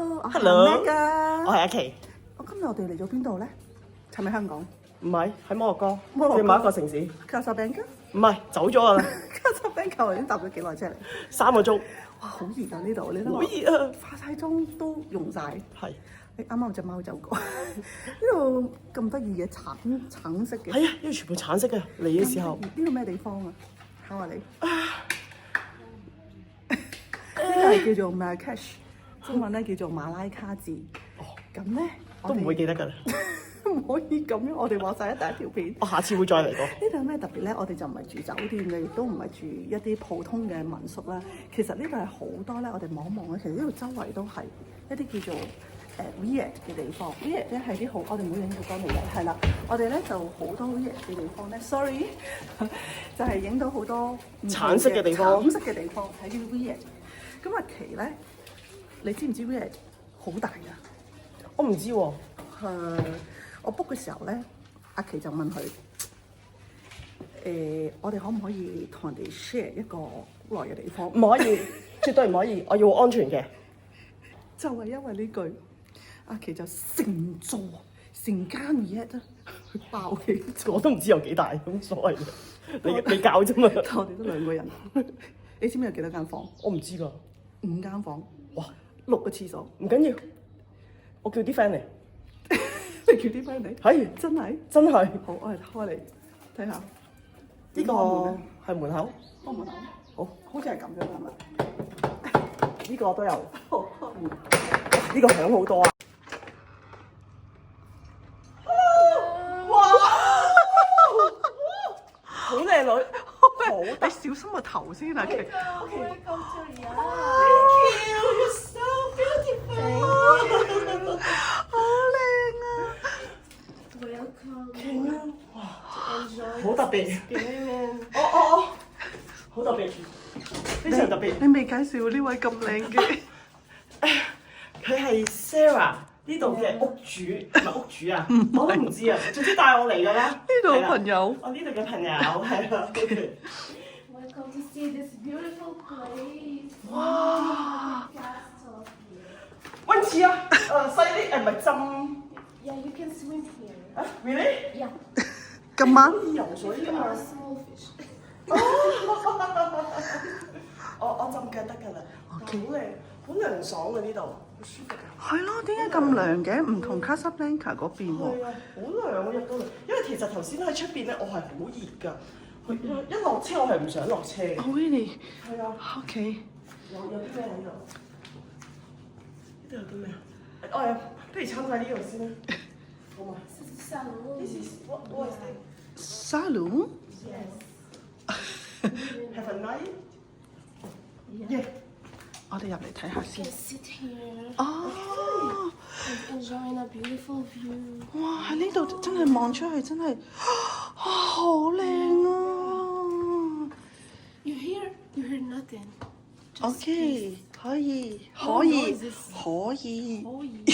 Hello， Hello，我係 Meg 啊。我係阿琪。今日我哋嚟咗邊度咧？係咪香港？唔係喺摩洛哥，摩洛哥去某一個城市。Casablanca？唔係走咗㗎啦Casablanca 我已經搭咗幾耐車嚟？ ，3個鐘。哇，好熱啊呢度，你都好熱啊！化晒妝都溶晒。係。你啱啱隻貓走過，呢度咁得意嘅橙色嘅。係啊，呢度全部橙色嘅。嚟嘅時候，呢度咩地方啊？考下你。呢個係叫做 Marrakesh， 中文咧叫做馬拉卡字。哦，咁咧都唔會記得㗎啦。唔可以咁樣，我哋話晒一第一條片。我下次會再嚟過。呢度有咩特別咧？我哋就唔係住酒店嘅，亦都唔係住一啲普通嘅民宿啦。其實呢度係好多咧，我哋望一望咧，其實呢度周圍都係一啲叫做weird 嘅地方。weird 咧係啲好，我哋唔好影好多嚟嘅，係啦。我哋咧就好多 weird 嘅地方咧，sorry， 就係影到好多橙色嘅地方。橙色嘅地方係叫 weird。咁阿琪咧，你知唔知 weird 好大㗎？我唔知喎。我 book 嘅時候咧，阿琪就問佢：我哋可唔可以同人哋 share 一個好耐嘅地方？唔可以，絕對唔可以。我要安全嘅。就係因為呢句，阿琪就成座成間嘢都佢爆起咗。我都唔知有幾大，咁所謂嘅。你教啫嘛。但我哋都2個人。你知唔知有幾多間房？我唔知㗎。 5間房。哇！6個廁所。唔緊要，我叫啲 friend 嚟。你叫啲 friend 嚟？係真係？真係。好，我哋開嚟睇下。呢個係門口。開門口。好，好似係咁樣係咪？呢個都有。好，呢個響好多啊！哇！好靚女，好你小心個頭先啊！琪。Welcome to Riyadh. Thank you, you're so beautiful. 好靚啊！ Welcome. 哇， Enjoy 好特別。 experience. 哦，好特別，非常特別。你未介紹呢位咁靚嘅？佢係 Sarah 呢度嘅屋主，唔係屋主啊，我都唔知啊。總之帶我嚟㗎啦。呢度嘅朋友。我呢度嘅朋友係啦。Welcome to see this beautiful place. 哇！ Castle here. 温池啊，細啲唔係浸。Yeah, you can swim here. 啊 ，really？ Yeah. 今晚可以游水 You 㗎 are 嘛 a？ small fish. 我浸緊得㗎啦。好靚，好涼爽啊呢度，好舒服啊。係咯，點解咁涼嘅？唔同 Casablanca 嗰邊喎。係啊，好涼啊入到嚟，因為其實頭先喺出邊咧，我係好熱㗎。一落車我係唔想落車嘅。 Oh really？係啊。 OK。有啲咩喺度？呢度有啲咩啊？我係不如參睇呢度先啦。好嘛 This is a salon. ？This is what is it? Salon？ Yes. Have a night? Yeah. 我哋入嚟睇下 You 先 can。sit here 哦， and enjoy a beautiful view. 哇！喺呢度真係望出去真係，好靚啊 You hear nothing. Just ！OK，可以，No 可以， noises. 可以， Oh yeah.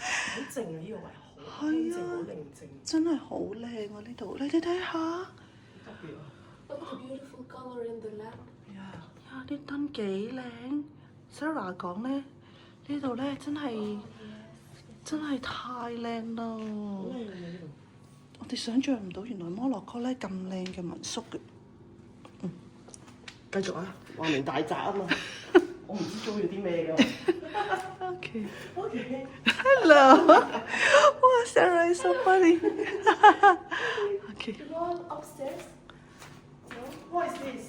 好靜啊！呢個位好係靜，啊好寧靜。真係好靚啊！呢度，你哋睇下，特別啊！ Look at the beautiful color in the lamp. 呀啲燈幾靚。Sarah 講咧，呢度咧真係太靚啦！好靚啊呢度。我哋想象唔到原來摩洛哥咧咁靚嘅民宿嘅。繼續啊！話明大宅啊嘛，我唔知租咗啲咩㗎。OK。 OK。 Hello！哇，Sarah is so funny 。OK。 You go upstairs. What is this？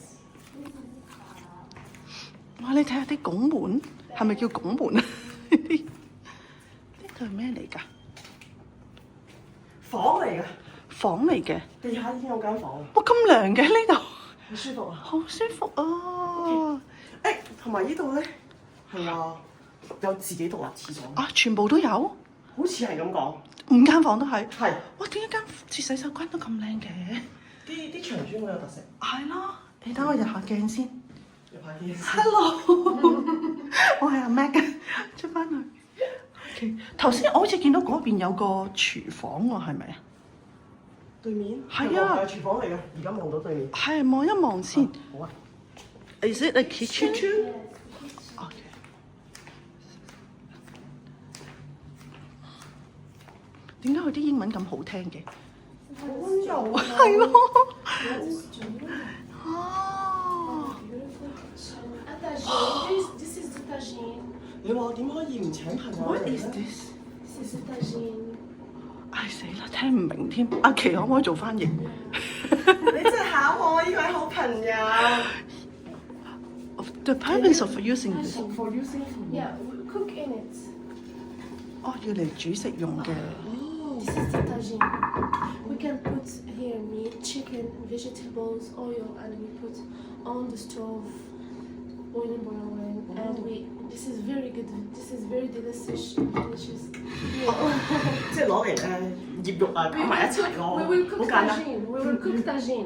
哇！你睇下啲拱門，係咪叫拱門啊？呢啲呢度係咩嚟㗎？房嚟㗎，房嚟嘅。地下已經有間房，哇！咁涼嘅呢度，好舒服啊！好舒服啊！誒，同埋呢度咧係話有自己獨立廁所，啊，全部都有好似係咁講。 ，5間房都係。係，哇！點解間廁洗手間都咁靚嘅？啲牆磚好有特色。係咯，你等我入下鏡先。入下啲。 Hello，我係阿 Meg，出翻去。OK，頭先我好似見到嗰邊有個廚房喎，係咪啊？對面係啊係廚房嚟嘅，而家望到對面。係，望一望先。好啊。 Is it a kitchen? Yes. Okay. So 點解佢啲英文咁好聽嘅？好溫柔啊！係咯。 This is German. 哦， Tagine. This is the tagine. 你話點可以唔請朋友 What 嚟 is 咧？ this？ This is the tagine. 唉死啦，聽唔明添。阿琪可唔可以做翻譯？你真係考我，呢個係好朋友。 The purpose of using this？ For using food. Yeah, we cook in it. 哦，要嚟煮食用嘅。 This is the tagine. We can put here meat, chicken, vegetables, oil, and we put on the stove, boiling. And this is very good. This is very delicious. Yeah. 即係攞嚟醃肉啊，擺埋一齊咯， We will 好 cook 簡單。 tagine. We will cook tagine.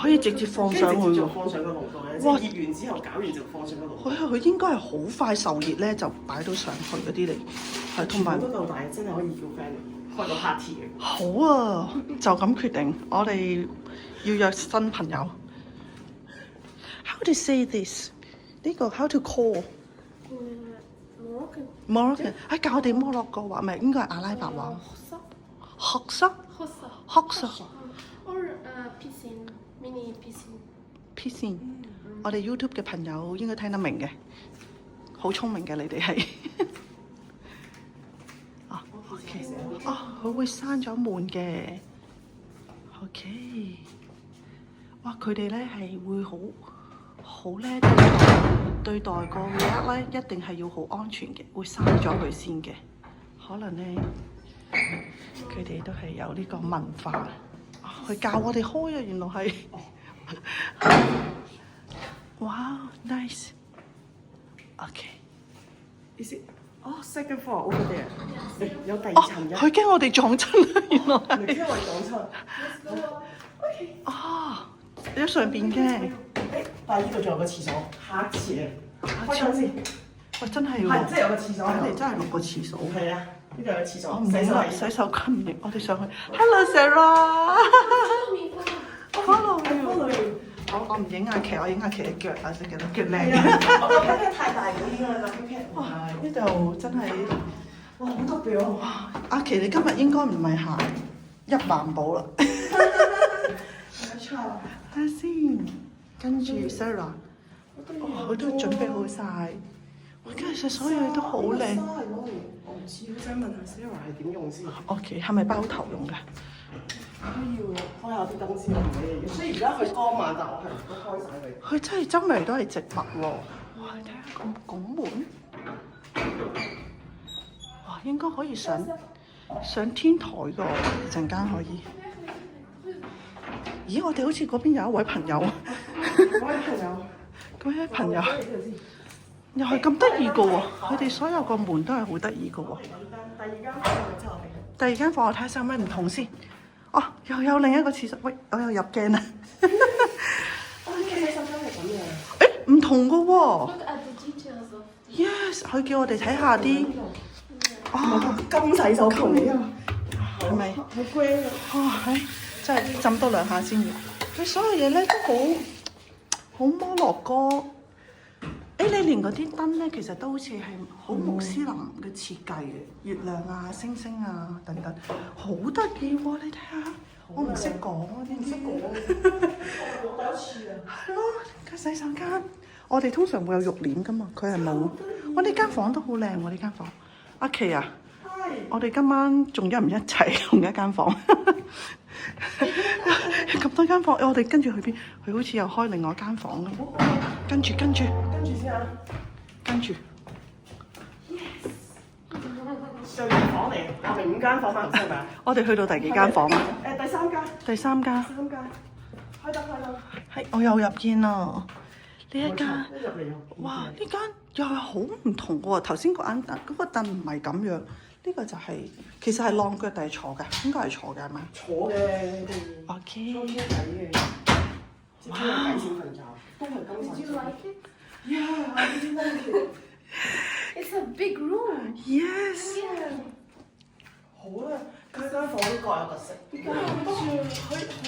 可以直接放上去跟住就喎。放上個爐度咧，即哇係醃完之後搞完就放上個爐。佢應該係好快受熱咧，就擺到上去嗰啲嚟。係同埋好多嚿大真係可以叫 friend 開個 party 嘅。好啊，就咁決定，我哋要約新朋友。How to say this？呢個 how to call？ Moroccan. Moroccan，教我哋摩洛哥話，唔係應該係阿拉伯話。學塞 Khossa. 學塞 Or piscine. Mini piscine. piscine，我哋 YouTube 嘅朋友應該聽得明嘅，好聰明嘅你哋係。啊 OK， 啊佢會閂咗門嘅。OK， 哇佢哋咧係會好咧對待個 work 咧，一定係要好安全嘅，會閂咗佢先嘅。可能咧佢哋都係有呢個文化。佢教我哋開啊，原來係。哇 ，nice。OK。Is it？哦，second floor over there。有第二哦，層嘅。佢驚我哋撞親啊，原來唔知係。我哋講錯。 Let's go. Okay. 啊，喺上邊嘅。誒，但係呢度仲有個廁所，下一次啊。開燈先。喂，真係係，喎。即係有個廁所喺度。我哋真係錄個廁所。係啊，呢度有個廁所，我唔明啦，洗手係。洗手間唔認，我哋上去。Hello Sarah。 Follow me. Follow 幫 you。佢。我唔影阿琪，我影阿琪嘅腳啊，隻腳腳係靚。啊，我個 pat pat 太大嗰啲啦，個 pat pat 唔哇！係。呢度真係。哇，好特別喎！阿琪，你今日應該唔係行1萬步啦。冇錯。睇下先，跟住 Sarah，佢都準備好晒。哇！跟住所有嘢都好靚。我唔知，我想問下 Sarah 係點用先。 OK，係咪包頭用㗎？都要開下啲燈先唔俾你。所以而家佢光猛，但我係都開晒佢。佢真係周圍都係植物喎。哇！睇下個拱門。哇！應該可以上天台㗎喎，陣間可以。咦！我哋好似嗰邊有一位朋友，嗰位朋友，嗰位朋友呢度先。又係咁得意㗎喎。佢哋所有個門都係好得意㗎喎。第二間房之後嚟。第二間房我睇下有咩唔同先。哦，又有另一個廁所。喂，我又入鏡啦。哦，呢個洗手間係咁嘅。誒，唔同㗎喎。 Look at the details of. Yes，佢叫我哋睇下啲。哦，金洗手盆嚟㗎。係咪？好 grand 啊！哦，係，真係浸多兩下先要。佢所有嘢咧都好摩洛哥。誒，你連嗰啲燈咧，其實都好似係好穆斯林嘅設計嘅，月亮啊、星星啊等等，好得意喎！你睇下，我唔識講啊，啲唔識講。好多次啊！係咯，個洗手間，我哋通常會有浴簾噶嘛，佢係冇。我呢間房都好靚喎，呢間房。阿琪啊，我哋今晚仲一唔一齊同一間房？咁多間房，我哋跟住去邊？佢好似又開另外一間房咁。跟住跟住先啊！跟住，上完房嚟，我哋5間房嘛，係咪啊？我哋去到第幾間房啊？第三間。第三間。三間。開得。係，我又入見啦。呢一間，入嚟又。哇！呢間又係好唔同喎。頭先嗰間嗰個凳唔係咁樣，呢個就係其實係晾腳定係坐㗎？應該係坐㗎係咪？坐嘅你哋。OK。傾偈嘅。即係傾偈先瞓覺，都係金 Did 洗 you 手。 like it? Yeah, I really like it. It's a big room. Yes。 Yeah. 好啊，佢間房都各有特色。呢間好多佢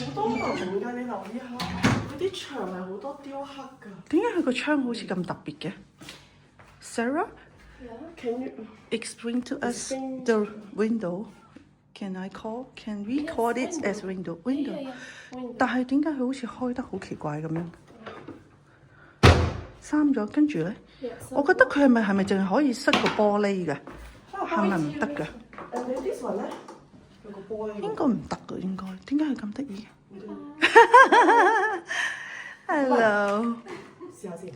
好多紋㗎，你留意下，佢啲牆係好多雕刻㗎。點解佢個窗好似咁特別嘅？Sarah， Yeah. Can you explain to us Explain. the window Can I call? Can we call it as window? Window. Yeah. Window. 但係點解佢好似開得好奇怪咁樣？閂咗，跟住咧， Yeah, so 我覺得佢係咪淨係可以塞個玻璃嘅？係咪唔得㗎？誒你 this one 咧有個玻璃。應該唔得㗎，應該。點解佢咁得意？Hello。試下先，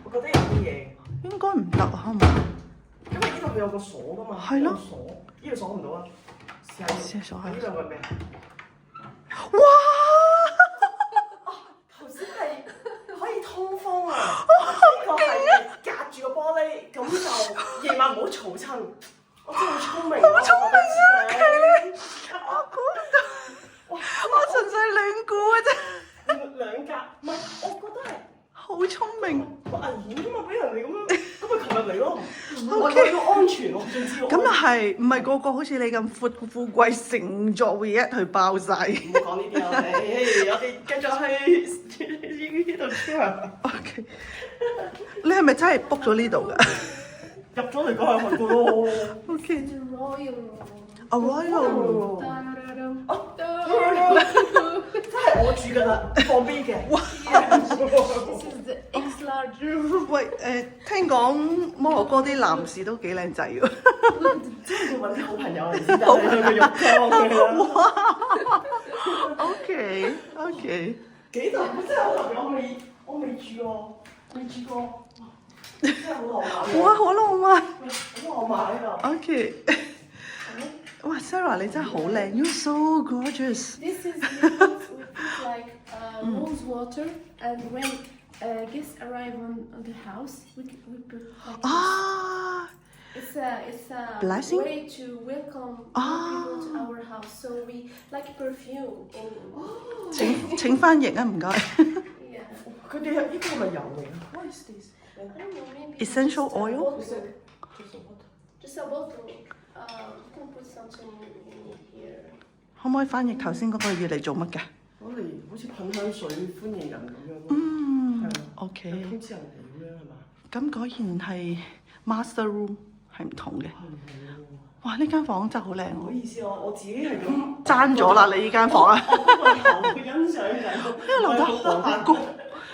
我覺得有啲嘢。應該唔得啊，係咪？因為呢度佢有個鎖㗎嘛。係咯。鎖，呢度鎖唔到啊。試下先。試下鎖下呢兩個係咩？哇！頭先係可以通風啊！呢個係隔住個玻璃，咁就夜晚唔好嘈親。我真係好聰明啊！好聰明我估唔到，我純粹亂估嘅啫。兩格，唔係，我覺得係好聰明。好危險㗎嘛，俾人哋咁樣，咁咪擒入嚟咯。我覺得安全，我最知道。咁又係，唔係個個好似你咁富貴成座會一去爆晒。唔好講呢啲啊！我哋繼續去呢度 tour。OK， 你係咪真係 book 咗呢度㗎？入咗嚟講係去㗎咯。 OK， the royal room. A royal。 真係我住㗎啦，放邊嘅。 This is the X large room. 喂，聽講摩洛哥啲男士都幾靚仔喎。真係要揾啲好朋友嚟先得，去個浴缸嘅啦。 OK，幾特別，真係好特別，我未住過，真係好浪漫。哇，好浪漫。好浪漫呢度。 OK。哇，Sarah 你真係好靚 ，You're so gorgeous。 This is we put like rose water, and when guests arrive on the house, we put like this. 啊 It's a Blessing? way to welcome people to our house. So we like perfume in 請翻譯啊，唔該。 yeah. 佢哋呢個係咪油嚟啊？What is this? I don't know, maybe Essential just a oil? bottle. Just a bottle. You can put something in here. 可唔可以翻譯頭先嗰個嘢嚟做乜㗎？攞嚟好似噴香水歡迎人咁樣咯。嗯係啊，OK。通知人哋咁樣係嘛？咁果然係 master room 係唔同嘅。哇！呢間房真係好靚唔好喎。意思，我自己係咁爭咗啦，你呢間房啊！我個頭去欣賞緊。呢個樓梯好高，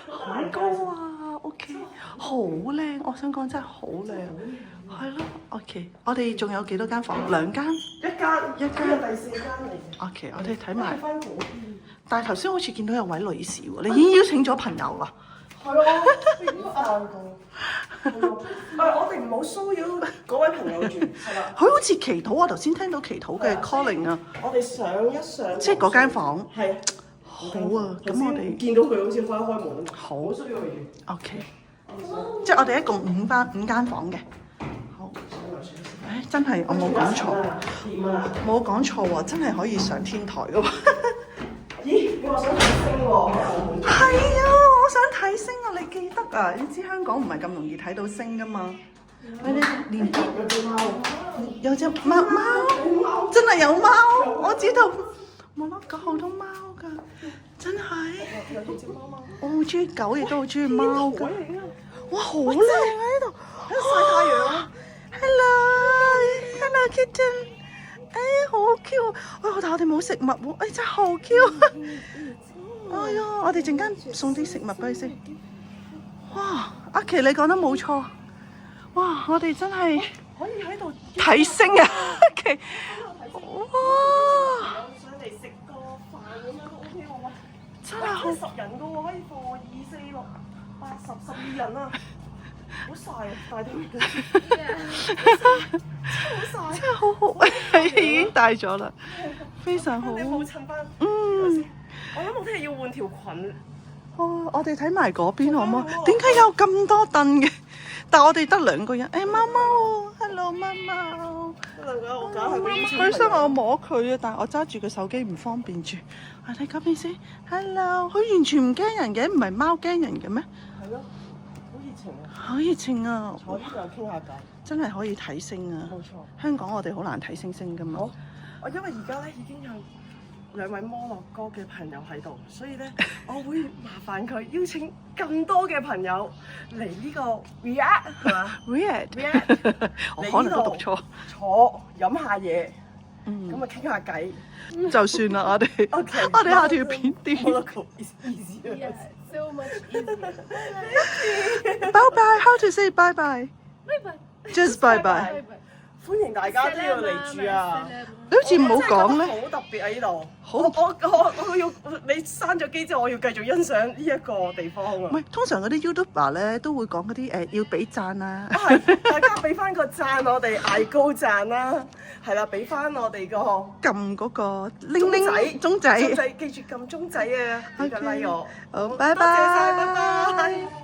好高啊！OK，好靚，我想講真係好靚，係咯。OK，我哋仲有幾多間房？兩間。一間，呢個第四間嚟嘅。 OK，我哋睇埋。翻嗰邊。但係頭先好似見到有位女士喎，你已經邀請咗朋友啦。係咯，已經散過。我哋唔好騷擾嗰位朋友住，係啦。佢好似祈禱，我頭先聽到祈禱嘅 calling 啊，我哋上一上。即係嗰間房。係。好啊，咁我哋見到佢好似開門。好好需要佢住。 OK，即係我哋一共五間房嘅。好，誒真係我冇講錯，點啊？冇講錯喎，真係可以上天台嘅喎。咦？你話想睇星喎？係啊，我想睇星啊！你記得啊？你知香港唔係咁容易睇到星噶嘛？我哋連有隻貓。有隻貓，真係有貓，我知道。摩洛哥好多貓㗎，真係。有隻貓貓。我好中意狗，亦都好中意貓㗎。哇，好靚啊呢度！喺度曬太陽。 Hello kitten，哎呀好 Q 啊！但我哋冇食物喎，哎真係好 Q 啊！哎呀，我哋陣間送啲食物俾佢先。哇，阿琪你講得冇錯，哇！我哋真係可以喺度睇星啊！阿琪，哇！上嚟食個飯咁樣都 OK 喎，真係好10人嘅喎，可以放2、4、6、8、10、12人啊！好曬啊！大啲， Yeah. 好曬。真係好好，已經大咗啦，非常好。你冇襯翻。嗯。我諗我聽日要換條裙。我哋睇埋嗰邊好嗎？點解有咁多凳嘅？但係我哋得2個人。誒貓貓 ，hello 貓貓。我搞係嗰啲佢想我摸佢啊，但係我揸住個手機唔方便住。我睇嗰邊先 ，hello。佢完全唔驚人嘅，唔係貓驚人嘅咩？係咯，好熱情啊！好熱情啊！坐呢度傾下偈。真係可以睇星啊！冇錯。香港我哋好難睇星星㗎嘛。我因為而家咧已經有2位摩洛哥嘅朋友喺度，所以咧我會麻煩佢邀請更多嘅朋友嚟呢個 Riyadh 係嘛 Weird， ？Riyadh 我可能都讀錯。坐飲下嘢，咁啊傾下偈。就算啦，我哋 OK，我哋下條片點？ Monaco is easier. Yeah, so much easier. Bye bye. How to say bye bye? Bye bye. Just bye bye. Bye bye. 歡迎大家都要嚟住啊！你好似冇講咧。好特別啊！呢度，好我要你閂咗機之後，我要繼續欣賞呢一個地方啊！唔係，通常嗰啲 YouTuber 咧都會講嗰啲要俾讚啊。係，大家俾翻個讚我哋嗌高讚啦，係啦，俾翻我哋個撳嗰個鈴鈴鐘鐘仔。仔，記住撳鐘仔啊！俾個 like 我。好，拜多謝晒，拜。拜拜。